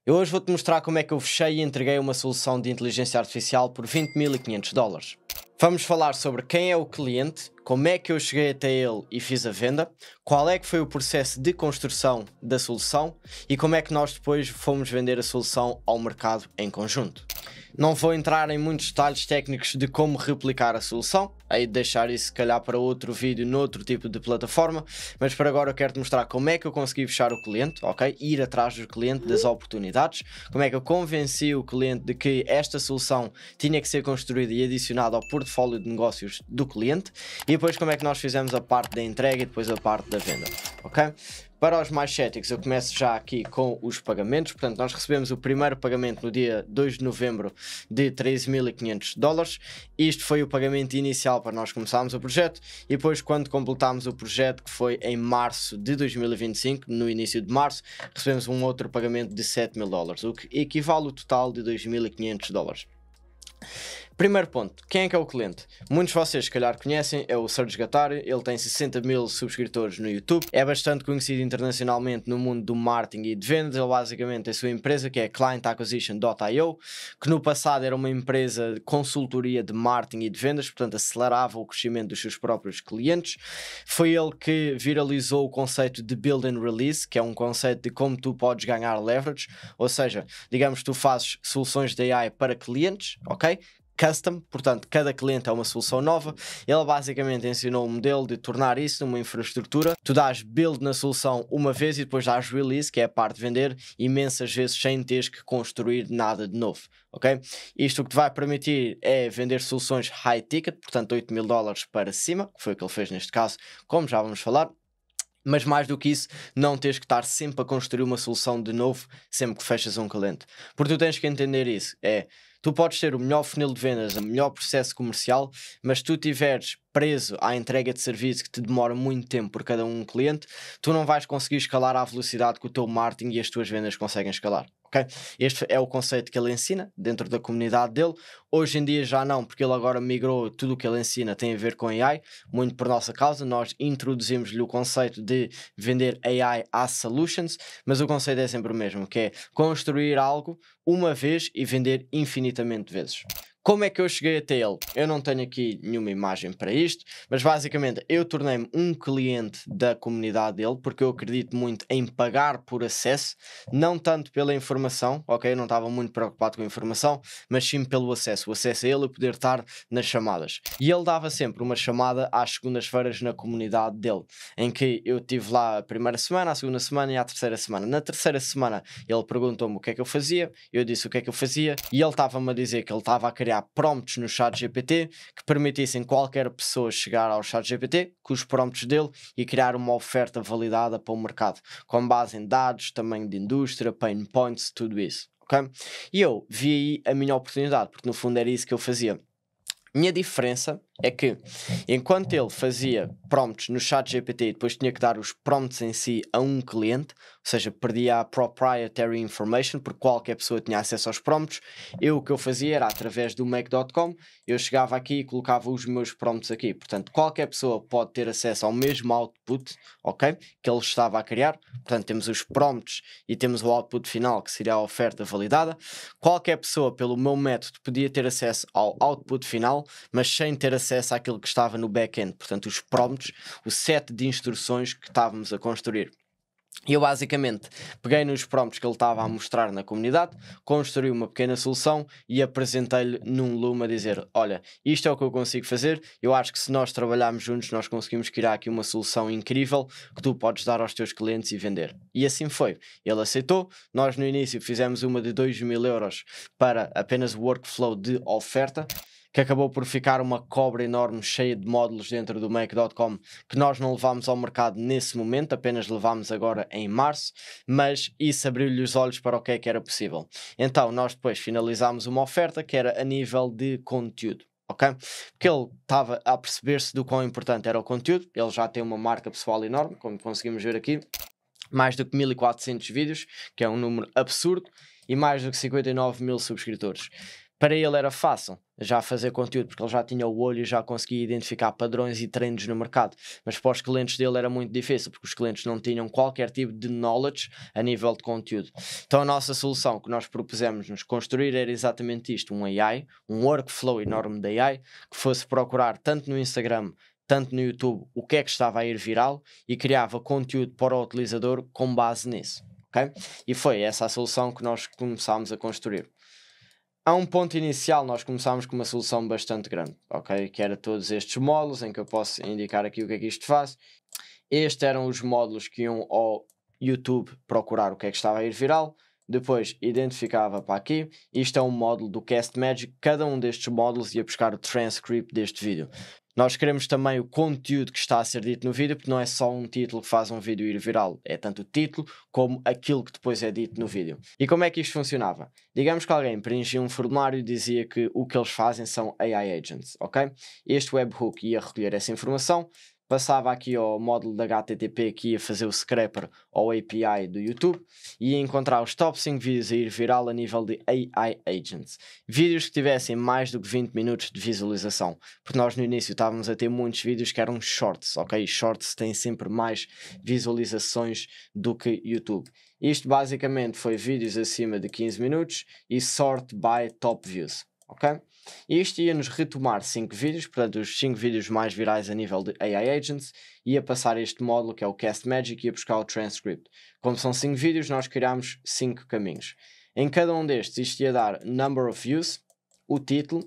Eu hoje vou-te mostrar como é que eu fechei e entreguei uma solução de inteligência artificial por $20.500. Vamos falar sobre quem é o cliente, como é que eu cheguei até ele e fiz a venda, qual é que foi o processo de construção da solução e como é que nós depois fomos vender a solução ao mercado em conjunto. Não vou entrar em muitos detalhes técnicos de como replicar a solução, aí de deixar isso se calhar para outro vídeo noutro tipo de plataforma, mas por agora eu quero-te mostrar como é que eu consegui fechar o cliente, ok? Ir atrás do cliente, das oportunidades, como é que eu convenci o cliente de que esta solução tinha que ser construída e adicionada ao portfólio de negócios do cliente e depois como é que nós fizemos a parte da entrega e depois a parte da venda, ok? Para os mais céticos, eu começo já aqui com os pagamentos. Portanto, nós recebemos o primeiro pagamento no dia 2 de novembro de $13.500. Isto foi o pagamento inicial para nós começarmos o projeto. E depois, quando completámos o projeto, que foi em março de 2025, no início de março, recebemos um outro pagamento de $7.000, o que equivale ao total de $2.500. Primeiro ponto, quem é que é o cliente? Muitos de vocês se calhar conhecem, é o Serge Gatari, ele tem 60 mil subscritores no YouTube, é bastante conhecido internacionalmente no mundo do marketing e de vendas, ele basicamente tem a sua empresa que é clientacquisition.io, que no passado era uma empresa de consultoria de marketing e de vendas, portanto acelerava o crescimento dos seus próprios clientes. Foi ele que viralizou o conceito de build and release, que é um conceito de como tu podes ganhar leverage, ou seja, digamos que tu fazes soluções de AI para clientes, ok? Custom, portanto cada cliente é uma solução nova. Ele basicamente ensinou o modelo de tornar isso numa infraestrutura. Tu dás build na solução uma vez e depois dás release, que é a parte de vender, imensas vezes sem teres que construir nada de novo, ok? Isto o que te vai permitir é vender soluções high ticket, portanto $8.000 para cima, que foi o que ele fez neste caso, como já vamos falar. Mas mais do que isso, não tens que estar sempre a construir uma solução de novo sempre que fechas um cliente. Porque tu tens que entender isso, tu podes ter o melhor funil de vendas, o melhor processo comercial, mas se tu estiveres preso à entrega de serviço que te demora muito tempo por cada um cliente, tu não vais conseguir escalar à velocidade que o teu marketing e as tuas vendas conseguem escalar. Okay? Este é o conceito que ele ensina dentro da comunidade dele. Hoje em dia já não, porque ele agora migrou, tudo o que ele ensina tem a ver com AI, muito por nossa causa. Nós introduzimos-lhe o conceito de vender AI as solutions, mas o conceito é sempre o mesmo, que é construir algo uma vez e vender infinitamente vezes. Como é que eu cheguei até ele? Eu não tenho aqui nenhuma imagem para isto, mas basicamente eu tornei-me um cliente da comunidade dele, porque eu acredito muito em pagar por acesso, não tanto pela informação, ok? Eu não estava muito preocupado com a informação, mas sim pelo acesso. O acesso a ele e poder estar nas chamadas. E ele dava sempre uma chamada às segundas-feiras na comunidade dele, em que eu estive lá a primeira semana, a segunda semana e a terceira semana. Na terceira semana ele perguntou-me o que é que eu fazia, eu disse o que é que eu fazia, e ele estava-me a dizer que ele estava a criar prompts no ChatGPT que permitissem qualquer pessoa chegar ao ChatGPT com os prompts dele e criar uma oferta validada para o mercado, com base em dados, tamanho de indústria, pain points, tudo isso, ok? E eu vi aí a minha oportunidade, porque no fundo era isso que eu fazia. Minha diferença é que, enquanto ele fazia prompts no ChatGPT e depois tinha que dar os prompts em si a um cliente, ou seja, perdia a proprietary information, porque qualquer pessoa tinha acesso aos prompts, o que eu fazia era, através do Make.com, eu chegava aqui e colocava os meus prompts aqui. Portanto, qualquer pessoa pode ter acesso ao mesmo output, ok? Que ele estava a criar. Portanto, temos os prompts e temos o output final, que seria a oferta validada. Qualquer pessoa, pelo meu método, podia ter acesso ao output final, mas sem ter acesso àquilo que estava no back-end, portanto os prompts, o set de instruções que estávamos a construir. E eu basicamente peguei nos prompts que ele estava a mostrar na comunidade, construí uma pequena solução e apresentei-lhe num Loom a dizer: olha, isto é o que eu consigo fazer, eu acho que se nós trabalharmos juntos nós conseguimos criar aqui uma solução incrível que tu podes dar aos teus clientes e vender. E assim foi, ele aceitou. Nós no início fizemos uma de €2.000 para apenas o workflow de oferta, que acabou por ficar uma cobra enorme cheia de módulos dentro do Make.com que nós não levámos ao mercado nesse momento, apenas levámos agora em março, mas isso abriu-lhe os olhos para o que é que era possível. Então nós depois finalizámos uma oferta que era a nível de conteúdo. Ok? Porque ele estava a perceber-se do quão importante era o conteúdo. Ele já tem uma marca pessoal enorme, como conseguimos ver aqui, mais do que 1.400 vídeos, que é um número absurdo, e mais do que 59 mil subscritores. Para ele era fácil já fazer conteúdo, porque ele já tinha o olho e já conseguia identificar padrões e trends no mercado. Mas para os clientes dele era muito difícil, porque os clientes não tinham qualquer tipo de knowledge a nível de conteúdo. Então a nossa solução que nós propusemos-nos construir era exatamente isto, um AI, um workflow enorme de AI, que fosse procurar tanto no Instagram, tanto no YouTube, o que é que estava a ir viral e criava conteúdo para o utilizador com base nisso. Okay? E foi essa a solução que nós começámos a construir. A um ponto inicial nós começámos com uma solução bastante grande, ok? Que era todos estes módulos, em que eu posso indicar aqui o que é que isto faz. Estes eram os módulos que iam ao YouTube procurar o que é que estava a ir viral. Depois identificava para aqui. Isto é um módulo do Cast Magic. Cada um destes módulos ia buscar o transcript deste vídeo. Nós queremos também o conteúdo que está a ser dito no vídeo, porque não é só um título que faz um vídeo ir viral, é tanto o título como aquilo que depois é dito no vídeo. E como é que isto funcionava? Digamos que alguém preenchia um formulário e dizia que o que eles fazem são AI agents, ok? Este webhook ia recolher essa informação, passava aqui ao módulo da HTTP que ia fazer o scraper ao API do YouTube e ia encontrar os top 5 vídeos a ir viral a nível de AI agents. Vídeos que tivessem mais do que 20 minutos de visualização, porque nós no início estávamos a ter muitos vídeos que eram shorts, ok? Shorts têm sempre mais visualizações do que YouTube. Isto basicamente foi vídeos acima de 15 minutos e sort by top views, ok? Isto ia-nos retomar 5 vídeos, portanto os 5 vídeos mais virais a nível de AI Agents, ia passar este módulo que é o Cast Magic e ia buscar o transcript. Como são 5 vídeos, nós criámos 5 caminhos. Em cada um destes isto ia dar number of views, o título,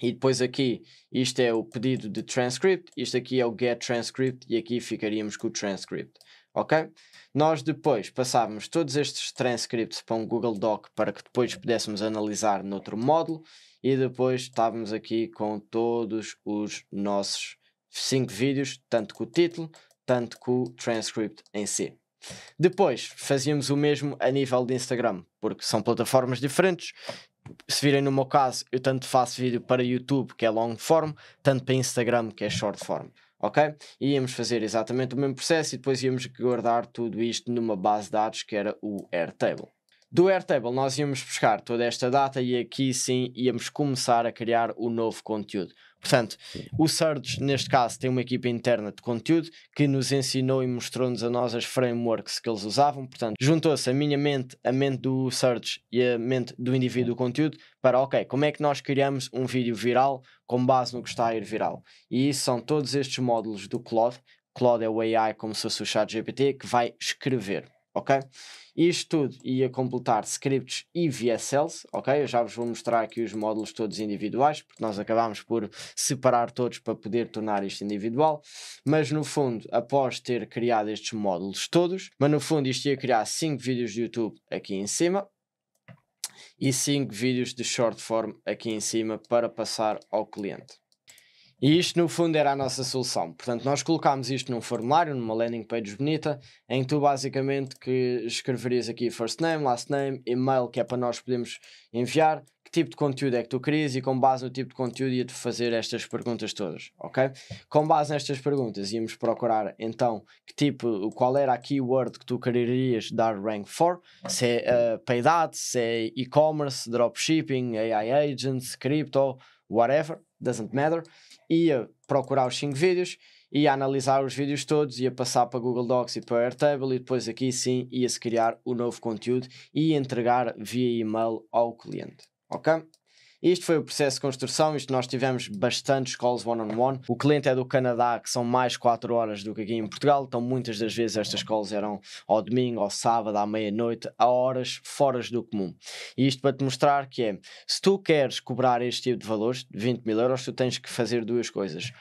e depois aqui isto é o pedido de transcript, isto aqui é o get transcript e aqui ficaríamos com o transcript, ok? Nós depois passávamos todos estes transcripts para um Google Doc para que depois pudéssemos analisar noutro módulo e depois estávamos aqui com todos os nossos 5 vídeos, tanto com o título, tanto com o transcript em si. Depois fazíamos o mesmo a nível de Instagram, porque são plataformas diferentes. Se virem no meu caso, eu tanto faço vídeo para YouTube, que é long form, tanto para Instagram, que é short form, ok? E íamos fazer exatamente o mesmo processo e depois íamos guardar tudo isto numa base de dados que era o Airtable. Do Airtable nós íamos buscar toda esta data e aqui sim íamos começar a criar o novo conteúdo. Portanto, o Surge, neste caso, tem uma equipa interna de conteúdo que nos ensinou e mostrou-nos a nós as frameworks que eles usavam. Portanto, juntou-se a minha mente, a mente do Surge e a mente do indivíduo do conteúdo para, ok, como é que nós criamos um vídeo viral com base no que está a ir viral? E isso são todos estes módulos do Claude. Claude é o AI como se fosse o ChatGPT que vai escrever, ok? Isto tudo ia completar scripts e VSLs, ok? Eu já vos vou mostrar aqui os módulos todos individuais, porque nós acabámos por separar todos para poder tornar isto individual, mas no fundo, após ter criado estes módulos todos, mas no fundo isto ia criar 5 vídeos de YouTube aqui em cima e 5 vídeos de short form aqui em cima para passar ao cliente. E isto no fundo era a nossa solução. Portanto, nós colocámos isto num formulário, numa landing page bonita, em que tu basicamente que escreverias aqui first name, last name, e-mail, que é para nós podermos enviar, que tipo de conteúdo é que tu querias e com base no tipo de conteúdo ia-te fazer estas perguntas todas, ok? Com base nestas perguntas íamos procurar então que tipo, qual era a keyword que tu quererias dar rank for, se é paid ads, se é e-commerce, dropshipping, AI agents, crypto, whatever, doesn't matter. Ia procurar os 5 vídeos, ia analisar os vídeos todos, ia passar para Google Docs e para Airtable e depois aqui sim ia-se criar o novo conteúdo e entregar via e-mail ao cliente, ok? Isto foi o processo de construção, isto nós tivemos bastantes calls one-on-one. O cliente é do Canadá, que são mais 4 horas do que aqui em Portugal, então muitas das vezes estas calls eram ao domingo, ao sábado, à meia-noite, a horas fora do comum. E isto para te mostrar que é, se tu queres cobrar este tipo de valores, 20 mil euros, tu tens que fazer duas coisas.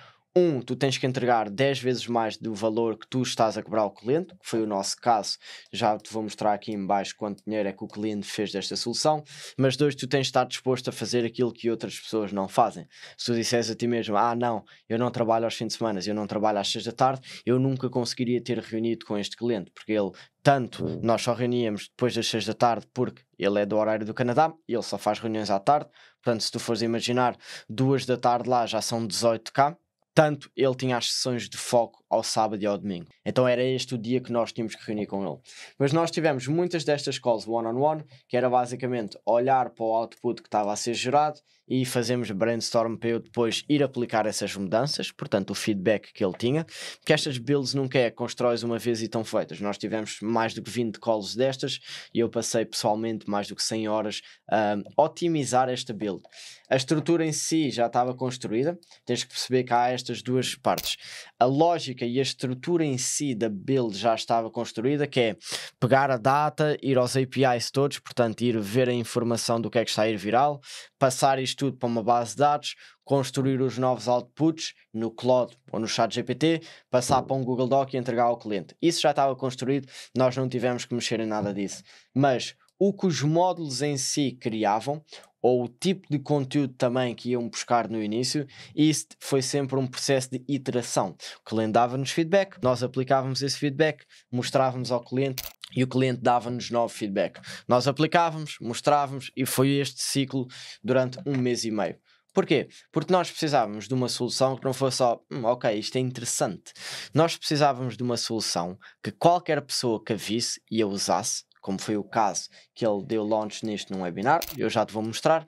Tu tens que entregar 10 vezes mais do valor que tu estás a cobrar ao cliente, que foi o nosso caso. Já te vou mostrar aqui em baixo quanto dinheiro é que o cliente fez desta solução. Mas 2, tu tens de estar disposto a fazer aquilo que outras pessoas não fazem. Se tu disseres a ti mesmo, não, eu não trabalho aos fins de semana, eu não trabalho às 6 da tarde, eu nunca conseguiria ter reunido com este cliente, porque ele, tanto nós só reuníamos depois das 6 da tarde, porque ele é do horário do Canadá e ele só faz reuniões à tarde. Portanto, se tu fores imaginar, 2 da tarde lá já são 18 cá. Tanto ele tinha as sessões de foco ao sábado e ao domingo. Então era este o dia que nós tínhamos que reunir com ele. Mas nós tivemos muitas destas calls one-on-one, que era basicamente olhar para o output que estava a ser gerado e fazemos brainstorm para eu depois ir aplicar essas mudanças, portanto o feedback que ele tinha, porque estas builds nunca é constróis uma vez e estão feitas. Nós tivemos mais do que 20 calls destas e eu passei pessoalmente mais do que 100 horas a otimizar esta build. A estrutura em si já estava construída, tens que perceber que há estas duas partes. A lógica e a estrutura em si da build já estava construída, que é pegar a data, ir aos APIs todos, portanto ir ver a informação do que é que está a ir viral, passar isto tudo para uma base de dados, construir os novos outputs no Claude ou no ChatGPT, passar para um Google Doc e entregar ao cliente. Isso já estava construído, nós não tivemos que mexer em nada disso. Mas o que os módulos em si criavam, ou o tipo de conteúdo também que iam buscar no início, isso foi sempre um processo de iteração. O cliente dava-nos feedback, nós aplicávamos esse feedback, mostrávamos ao cliente e o cliente dava-nos novo feedback. Nós aplicávamos, mostrávamos e foi este ciclo durante 1 mês e meio. Porquê? Porque nós precisávamos de uma solução que não fosse só, ok, isto é interessante. Nós precisávamos de uma solução que qualquer pessoa que a visse e a usasse, como foi o caso que ele deu launch nisto num webinar, eu já te vou mostrar,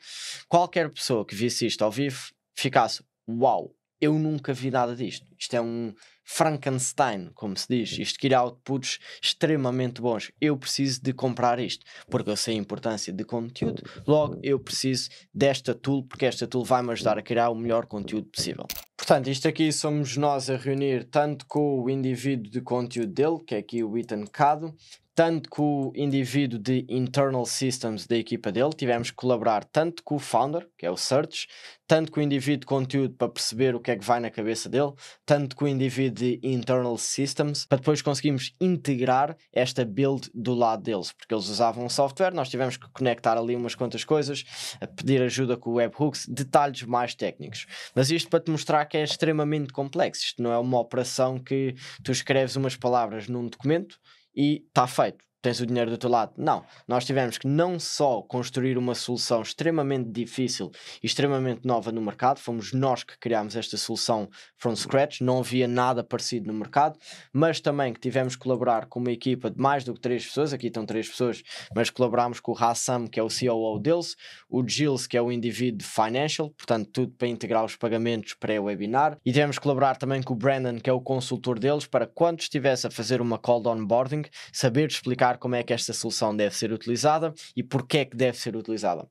qualquer pessoa que visse isto ao vivo ficasse, uau, eu nunca vi nada disto. Isto é um Frankenstein, como se diz. Isto cria outputs extremamente bons. Eu preciso de comprar isto, porque eu sei a importância de conteúdo, logo eu preciso desta tool, porque esta tool vai-me ajudar a criar o melhor conteúdo possível. Portanto, isto aqui somos nós a reunir tanto com o indivíduo de conteúdo dele, que é aqui o Ethan Cado, tanto com o indivíduo de internal systems da equipa dele. Tivemos que colaborar tanto com o founder, que é o Search, tanto com o indivíduo de conteúdo para perceber o que é que vai na cabeça dele, tanto com o indivíduo de internal systems, para depois conseguirmos integrar esta build do lado deles, porque eles usavam um software, nós tivemos que conectar ali umas quantas coisas, a pedir ajuda com o webhooks, detalhes mais técnicos. Mas isto para te mostrar que é extremamente complexo. Isto não é uma operação que tu escreves umas palavras num documento e está feito, tens o dinheiro do teu lado. Não, nós tivemos que não só construir uma solução extremamente difícil e extremamente nova no mercado, fomos nós que criámos esta solução from scratch, não havia nada parecido no mercado, mas também que tivemos que colaborar com uma equipa de mais do que 3 pessoas, aqui estão 3 pessoas, mas colaborámos com o Hassam, que é o COO deles, o Gilles, que é o indivíduo de financial, portanto tudo para integrar os pagamentos pré-webinar, e tivemos que colaborar também com o Brandon, que é o consultor deles, para quando estivesse a fazer uma call de onboarding, saber explicar como é que esta solução deve ser utilizada e porque é que deve ser utilizada.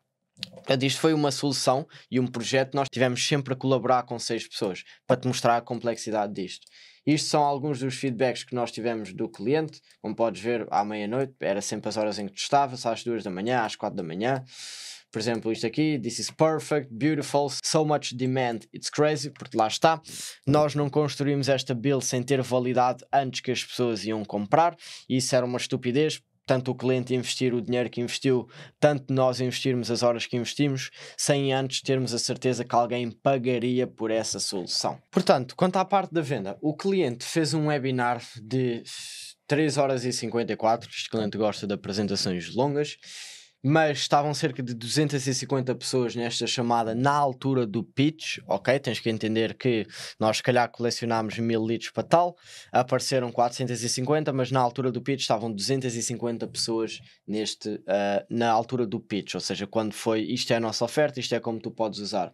Isto foi uma solução e um projeto, nós tivemos sempre a colaborar com 6 pessoas para te mostrar a complexidade disto. Isto são alguns dos feedbacks que nós tivemos do cliente, como podes ver, à meia-noite, era sempre as horas em que testava-se, às 2 da manhã, às 4 da manhã. Por exemplo, isto aqui, this is perfect, beautiful, so much demand, it's crazy, porque lá está, nós não construímos esta build sem ter validade antes que as pessoas iam comprar, e isso era uma estupidez, tanto o cliente investir o dinheiro que investiu, tanto nós investirmos as horas que investimos, sem antes termos a certeza que alguém pagaria por essa solução. Portanto, quanto à parte da venda, o cliente fez um webinar de 3 horas e 54, este cliente gosta de apresentações longas, mas estavam cerca de 250 pessoas nesta chamada na altura do pitch, ok? Tens que entender que nós se calhar colecionámos 1000 leads para tal, apareceram 450, mas na altura do pitch estavam 250 pessoas na altura do pitch, ou seja, quando foi, isto é a nossa oferta, isto é como tu podes usar.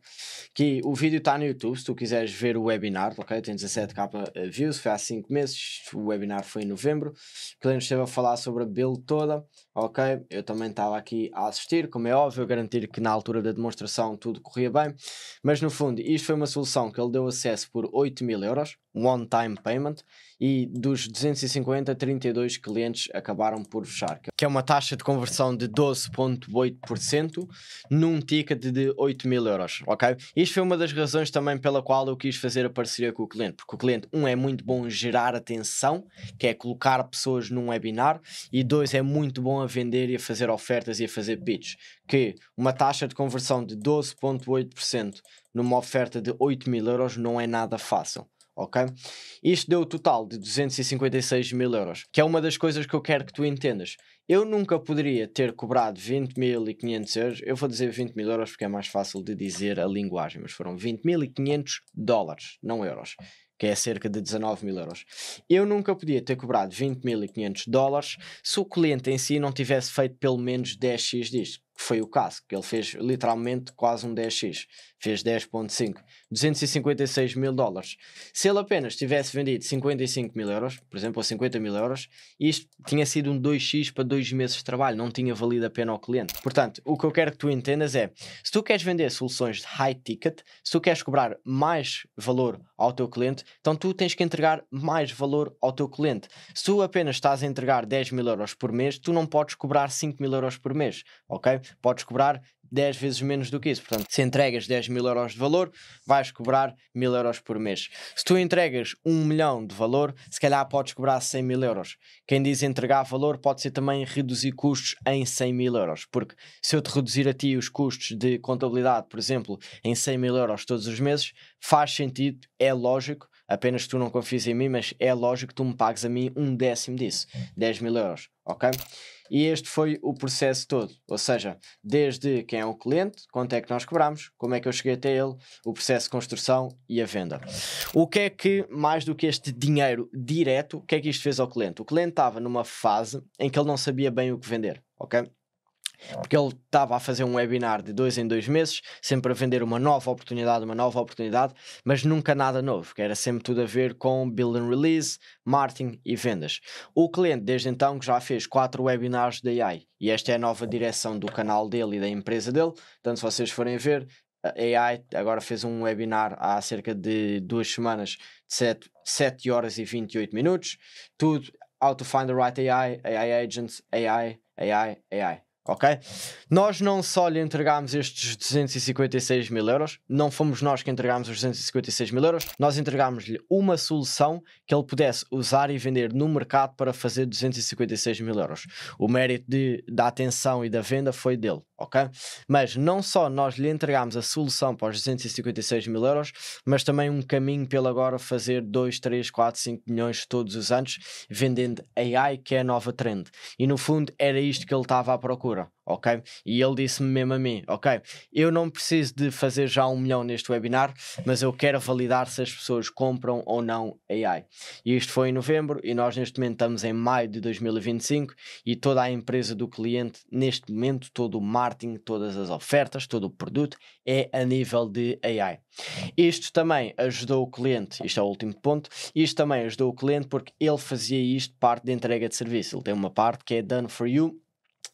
Que o vídeo está no YouTube, se tu quiseres ver o webinar, ok? Tem 17k views, foi há 5 meses, o webinar foi em novembro, o cliente esteve a falar sobre a build toda, ok? Eu também estava aqui a assistir, como é óbvio, a garantir que na altura da demonstração tudo corria bem, mas no fundo isto foi uma solução que ele deu acesso por 8.000 euros, one time payment, e dos 250, 32 clientes acabaram por fechar, que é uma taxa de conversão de 12,8% num ticket de 8.000 euros, ok? Isto foi uma das razões também pela qual eu quis fazer a parceria com o cliente, porque o cliente, é muito bom em gerar atenção, que é colocar pessoas num webinar, e 2, é muito bom a vender e a fazer ofertas e a fazer pitch, que uma taxa de conversão de 12,8% numa oferta de 8.000 euros não é nada fácil. ok? Isto deu o total de 256 mil euros, que é uma das coisas que eu quero que tu entendas. Eu nunca poderia ter cobrado 20.500 euros, eu vou dizer 20 mil euros porque é mais fácil de dizer a linguagem, mas foram 20.500 dólares, não euros, que é cerca de 19 mil euros. Eu nunca podia ter cobrado 20.500 dólares se o cliente em si não tivesse feito pelo menos 10x disto, que foi o caso, que ele fez literalmente quase um 10x, fez 10.5, 256 mil dólares. Se ele apenas tivesse vendido 55 mil euros, por exemplo, ou 50 mil euros, isto tinha sido um 2x para 2 meses de trabalho, não tinha valido a pena ao cliente. Portanto, o que eu quero que tu entendas é, se tu queres vender soluções de high ticket, se tu queres cobrar mais valor ao teu cliente, então tu tens que entregar mais valor ao teu cliente. Se tu apenas estás a entregar 10 mil euros por mês, tu não podes cobrar 5 mil euros por mês, ok? Podes cobrar 10 vezes menos do que isso. Portanto, se entregas 10 mil euros de valor, vais cobrar 1000 euros por mês. Se tu entregas 1 milhão de valor, se calhar podes cobrar 100 mil euros. Quem diz entregar valor pode ser também reduzir custos em 100 mil euros, porque se eu te reduzir a ti os custos de contabilidade, por exemplo, em 100 mil euros todos os meses, faz sentido, é lógico, apenas que tu não confies em mim, mas é lógico que tu me pagues a mim um décimo disso, 10 mil euros, ok? E este foi o processo todo, ou seja, desde quem é o cliente, quanto é que nós cobramos, como é que eu cheguei até ele, o processo de construção e a venda. O que é que, mais do que este dinheiro direto, o que é que isto fez ao cliente? O cliente estava numa fase em que ele não sabia bem o que vender, ok? Porque ele estava a fazer um webinar de 2 em 2 meses, sempre a vender uma nova oportunidade, mas nunca nada novo, que era sempre tudo a ver com build and release, marketing e vendas. O cliente desde então já fez 4 webinars da AI, e esta é a nova direção do canal dele e da empresa dele, portanto se vocês forem ver, a AI agora fez um webinar há cerca de 2 semanas de 7 horas e 28 minutos, tudo how to find the right AI agents, AI. Ok? Nós não só lhe entregámos estes 256 mil euros, não fomos nós que entregámos os 256 mil euros, nós entregámos-lhe uma solução que ele pudesse usar e vender no mercado para fazer 256 mil euros. O mérito da atenção e da venda foi dele, ok? Mas não só nós lhe entregámos a solução para os 256 mil euros, mas também um caminho pelo agora fazer 2, 3, 4, 5 milhões todos os anos vendendo AI, que é a nova trend. E no fundo era isto que ele estava à procura. Ok? E ele disse-me mesmo a mim, ok, eu não preciso de fazer já 1 milhão neste webinar, mas eu quero validar se as pessoas compram ou não AI. E isto foi em novembro e nós neste momento estamos em maio de 2025 e toda a empresa do cliente neste momento, todo o marketing, todas as ofertas, todo o produto é a nível de AI. Isto também ajudou o cliente, isto é o último ponto, isto também ajudou o cliente porque ele fazia isto parte de entrega de serviço, ele tem uma parte que é done for you,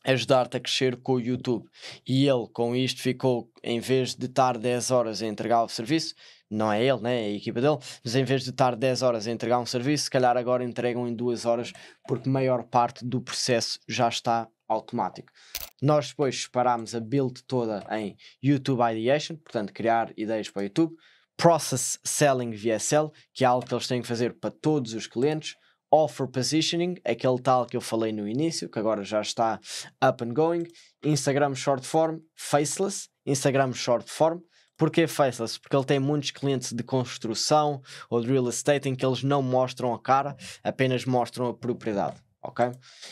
ajudar-te a crescer com o YouTube, e ele com isto ficou, em vez de estar 10 horas a entregar o serviço, não é ele, né? É a equipa dele, mas em vez de estar 10 horas a entregar um serviço, se calhar agora entregam em 2 horas, porque a maior parte do processo já está automático. Nós depois separámos a build toda em YouTube Ideation, portanto criar ideias para o YouTube, Process Selling VSL, que é algo que eles têm que fazer para todos os clientes, Offer Positioning, aquele tal que eu falei no início, que agora já está up and going, Instagram Short Form, Faceless, Instagram Short Form. Porquê Faceless? Porque ele tem muitos clientes de construção ou de real estate em que eles não mostram a cara, apenas mostram a propriedade. Ok?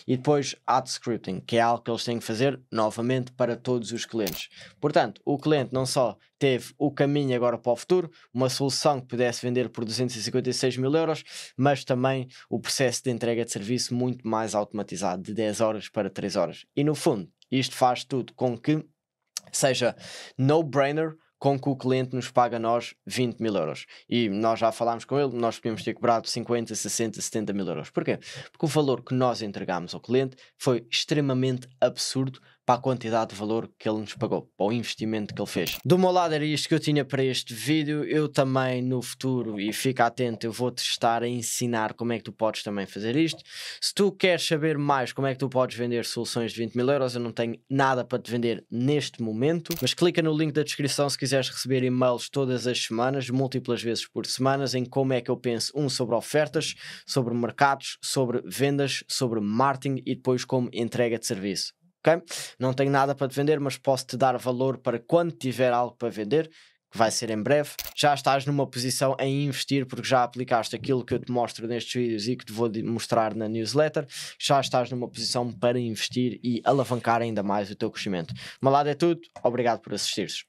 E depois Ad Scripting, que é algo que eles têm que fazer novamente para todos os clientes. Portanto, o cliente não só teve o caminho agora para o futuro, uma solução que pudesse vender por 256 mil euros, mas também o processo de entrega de serviço muito mais automatizado, de 10 horas para 3 horas. E no fundo, isto faz tudo com que seja no-brainer com que o cliente nos paga a nós 20 mil euros. E nós já falámos com ele, nós podíamos ter cobrado 50, 60, 70 mil euros. Porquê? Porque o valor que nós entregamos ao cliente foi extremamente absurdo para a quantidade de valor que ele nos pagou, para o investimento que ele fez. Do meu lado era isto que eu tinha para este vídeo. Eu também no futuro, e fica atento, eu vou-te estar a ensinar como é que tu podes também fazer isto. Se tu queres saber mais como é que tu podes vender soluções de 20 mil euros, eu não tenho nada para te vender neste momento, mas clica no link da descrição se quiseres receber e-mails todas as semanas, múltiplas vezes por semana, em como é que eu penso, sobre ofertas, sobre mercados, sobre vendas, sobre marketing e depois como entrega de serviço. Okay? Não tenho nada para te vender, mas posso te dar valor para quando tiver algo para vender, que vai ser em breve. Já estás numa posição em investir porque já aplicaste aquilo que eu te mostro nestes vídeos e que te vou mostrar na newsletter. Já estás numa posição para investir e alavancar ainda mais o teu crescimento. Meu lado é tudo, obrigado por assistires.